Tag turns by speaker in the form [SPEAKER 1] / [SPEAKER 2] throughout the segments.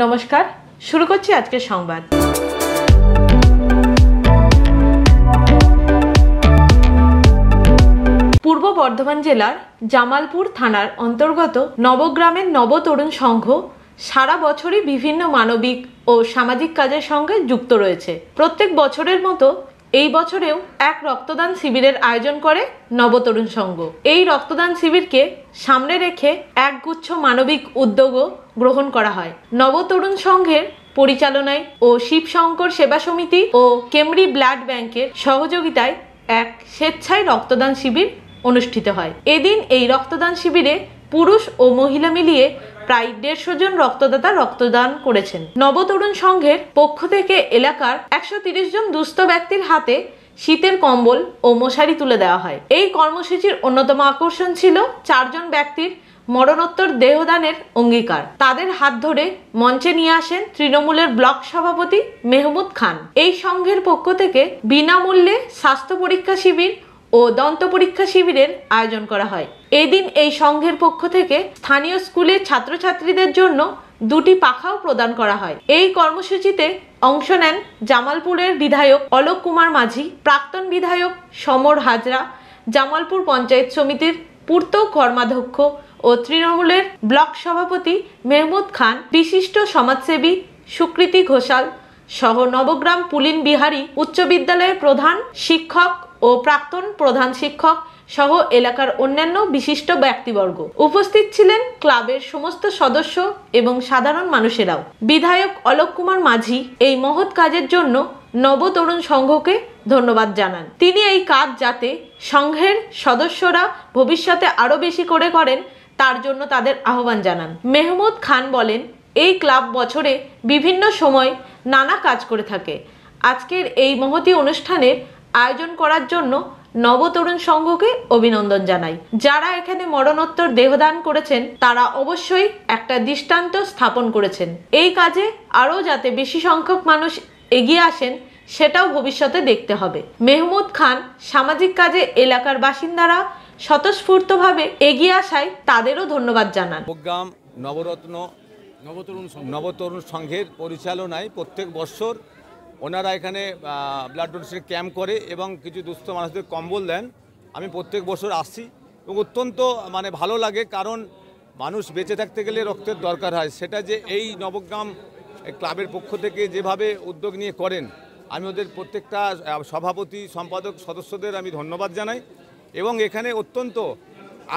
[SPEAKER 1] নমস্কার, শুরু করছি আজকের সংবাদ। পূর্ব বর্ধমান জেলার জামালপুর থানার অন্তর্গত নবগ্রামের নবতরুণ সংঘ সারা বছরই বিভিন্ন মানবিক ও সামাজিক কাজের সঙ্গে যুক্ত রয়েছে। প্রত্যেক বছরের মতো এই বছরেও এক রক্তদান শিবিরের আয়োজন করে নবতরুণ সংঘ। এই রক্তদান শিবিরকে সামনে রেখে একগুচ্ছ মানবিক উদ্যোগও গ্রহণ করা হয়। নবতরুণ সংঘের পরিচালনায় ও শিবশঙ্কর সেবা সমিতি ও কেমরি ব্লাড ব্যাংকের সহযোগিতায় এক স্বেচ্ছায় রক্তদান শিবির অনুষ্ঠিত হয়। এদিন এই রক্তদান শিবিরে পুরুষ ও মহিলা মিলিয়ে প্রায় 150 জন রক্তদাতা রক্তদান করেছেন। নবতরুণ সংঘের পক্ষ থেকে এলাকার 130 জন দুস্থ ব্যক্তির হাতে শীতের কম্বল ও মশারি তুলে দেওয়া হয়। এই কর্মসূচির অন্যতম আকর্ষণ ছিল 4 জন ব্যক্তির মরণোত্তর দেহদানের অঙ্গীকার। তাদের হাত ধরে মঞ্চে নিয়ে আসেন তৃণমূলের ব্লক সভাপতি মেহমুদ খান। এই সংঘের পক্ষ থেকে বিনামূল্যে স্বাস্থ্য পরীক্ষা শিবির ও দন্ত পরীক্ষা শিবিরের আয়োজন করা হয়। এদিন এই সংঘের পক্ষ থেকে স্থানীয় স্কুলের ছাত্রছাত্রীদের জন্য 2টি পাখাও প্রদান করা হয়। এই কর্মসূচিতে অংশ নেন জামালপুরের বিধায়ক অলোক কুমার মাঝি, প্রাক্তন বিধায়ক সমর হাজরা, জামালপুর পঞ্চায়েত সমিতির পূর্ত কর্মাধ্যক্ষ ও তৃণমূলের ব্লক সভাপতি মেহমুদ খান, বিশিষ্ট সমাজসেবী সুকৃতি ঘোষাল সহ নবগ্রাম পুলিন বিহারী উচ্চ বিদ্যালয়ের প্রধান শিক্ষক ও প্রাক্তন প্রধান শিক্ষক সহ এলাকার অন্যান্য বিশিষ্ট ব্যক্তিবর্গ। উপস্থিত ছিলেন ক্লাবের সমস্ত সদস্য এবং সাধারণ মানুষেরাও। বিধায়ক অলোক কুমার মাঝি এই মহৎ কাজের জন্য নবতরুণ সংঘকে ধন্যবাদ জানান। তিনি এই কাজ যাতে সংঘের সদস্যরা ভবিষ্যতে আরো বেশি করে করেন তার জন্য তাদের আহ্বান জানান। মেহমুদ খান বলেন, এই ক্লাব বছরে বিভিন্ন সময় নানা কাজ করে থাকে। আজকের এই মহতী অনুষ্ঠানের আয়োজন করার জন্য নবতরুণ সংঘকে অভিনন্দন জানাই। যারা এখানে মরণোত্তর দেহদান করেছেন তারা অবশ্যই একটা দৃষ্টান্ত স্থাপন করেছেন। এই কাজে আরও যাতে বেশি সংখ্যক মানুষ এগিয়ে আসেন সেটাও ভবিষ্যতে দেখতে হবে। মেহমুদ খান সামাজিক কাজে এলাকার বাসিন্দারা স্বতঃস্ফূর্তভাবে এগিয়ে আসায় তাদেরও ধন্যবাদ জানান।
[SPEAKER 2] নবগ্রাম নবতরুণ সংঘের পরিচালনায় প্রত্যেক বছর ওনারা এখানে ব্লাড ডোনেশন ক্যাম্প করে এবং কিছু দুস্থ মানুষদের কম্বল দেন। আমি প্রত্যেক বছর আসছি এবং অত্যন্ত ভালো লাগে, কারণ মানুষ বেঁচে থাকতে গেলে রক্তের দরকার হয়। সেটা যে এই নবগ্রাম ক্লাবের পক্ষ থেকে যেভাবে উদ্যোগ নিয়ে করেন, আমি ওদের প্রত্যেকটা সভাপতি সম্পাদক সদস্যদের আমি ধন্যবাদ জানাই। এবং এখানে অত্যন্ত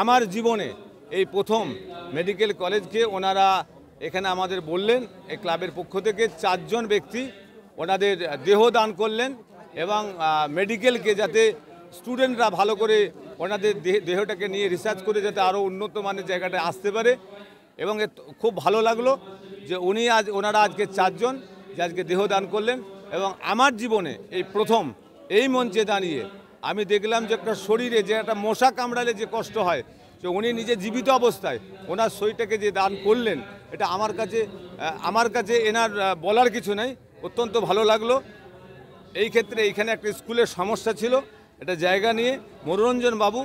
[SPEAKER 2] আমার জীবনে এই প্রথম মেডিকেল কলেজকে ওনারা এখানে আমাদের বললেন, এই ক্লাবের পক্ষ থেকে 4 জন ব্যক্তি ওনাদের দেহ দান করলেন এবং মেডিকেলকে যাতে স্টুডেন্টরা ভালো করে ওনাদের দেহটাকে নিয়ে রিসার্চ করে যাতে আরও উন্নত মানের জায়গাটায় আসতে পারে। এবং খুব ভালো লাগলো যে ওনারা আজকে 4 জন যে আজকে দেহ দান করলেন। এবং আমার জীবনে এই প্রথম এই মঞ্চে দাঁড়িয়ে আমি দেখলাম যে একটা শরীরে যে একটা মশা কামড়ালে যে কষ্ট হয়, যে উনি নিজে জীবিত অবস্থায় ওনার শরীরটাকে যে দান করলেন, এটা আমার কাছে এনার বলার কিছু নেই। অত্যন্ত ভালো লাগলো। এই ক্ষেত্রে এইখানে একটা স্কুলের সমস্যা ছিল, একটা জায়গা নিয়ে মনোরঞ্জন বাবু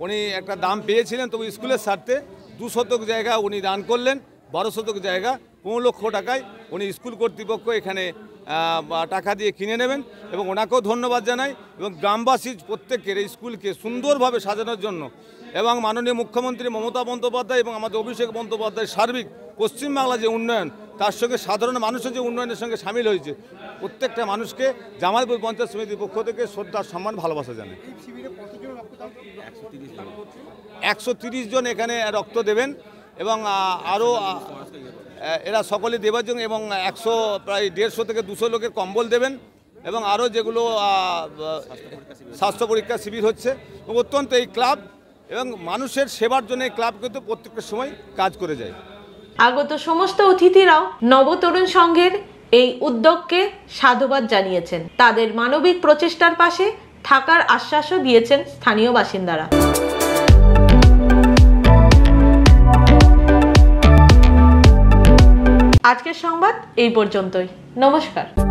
[SPEAKER 2] উনি একটা দাম পেয়েছিলেন, তবু স্কুলের স্বার্থে 2 শতক জায়গা উনি দান করলেন। 12 শতক জায়গা 15 লক্ষ টাকায় উনি স্কুল কর্তৃপক্ষ এখানে টাকা দিয়ে কিনে নেবেন এবং ওনাকেও ধন্যবাদ জানাই। এবং গ্রামবাসী প্রত্যেকের এই স্কুলকে সুন্দরভাবে সাজানোর জন্য এবং মাননীয় মুখ্যমন্ত্রী মমতা বন্দ্যোপাধ্যায় এবং আমাদের অভিষেক বন্দ্যোপাধ্যায় সার্বিক পশ্চিমবাংলা যে উন্নয়ন, তার সঙ্গে সাধারণ মানুষের যে উন্নয়নের সঙ্গে সামিল হয়েছে, প্রত্যেকটা মানুষকে জামালপুর পঞ্চায়েত সমিতির পক্ষ থেকে শ্রদ্ধা সম্মান ভালোবাসা জানাই। 130 জন এখানে রক্ত দেবেন এবং আরও এরা সকলে দেবার জন্য এবং প্রায় 150 থেকে 200 লোকের কম্বল দেবেন এবং আরও যেগুলো স্বাস্থ্য পরীক্ষা শিবির হচ্ছে। অত্যন্ত এই ক্লাব এবং মানুষের সেবার জন্য এই ক্লাব কিন্তু প্রত্যেকটা সময় কাজ করে যায়।
[SPEAKER 1] আগত সমস্ত অতিথিরাও নবতরুণ সংঘের এই উদ্যোগকে সাধুবাদ জানিয়েছেন। তাদের মানবিক প্রচেষ্টার পাশে থাকার আশ্বাসও দিয়েছেন স্থানীয় বাসিন্দারা। আজকের সংবাদ এই পর্যন্তই। নমস্কার।